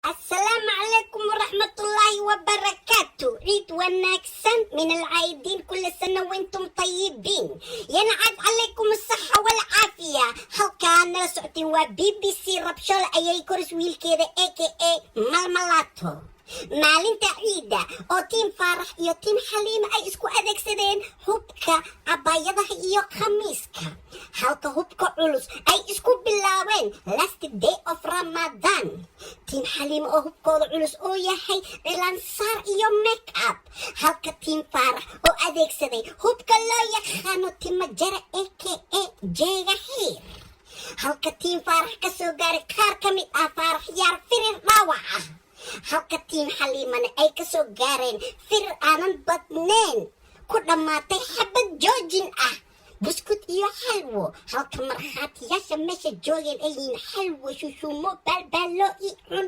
السلام عليكم ورحمة الله وبركاته. عيد ونكسن من العايدين، كل سنة وانتم طيبين. ينعاد عليكم الصحة والعافية. هل كان سعتي وبي بي سي ربشول ايي كورس ويل كده اي مالمالاتو maalinta ciida oo tiim faarax iyo tiim xaliima ay isku adeegsadeen hubka cabaayadaha iyo khamiiska, halka hubka culus ay isku bilaabeen last day of Ramadan. tiim xaliima oo hubkooda culus oo yahay cilaansaar iyo make up, halka tiim faarax oo adeegsaday hubka loo yaqaano timajara aka jeega xiir, halka tiim faarax ka soo gaaray qaar ka mid ah faarax yaar firir dhaawac ah, halka tiim xaliimana ay ka soo gaareen firir aanan badnayn ku dhammaatay xabad joojin ah, buskud iyo xalwo, halka markhaatiyaasha meesha joogeen ay yihiin xalwo, shushuumo, baalbaallo iyo cun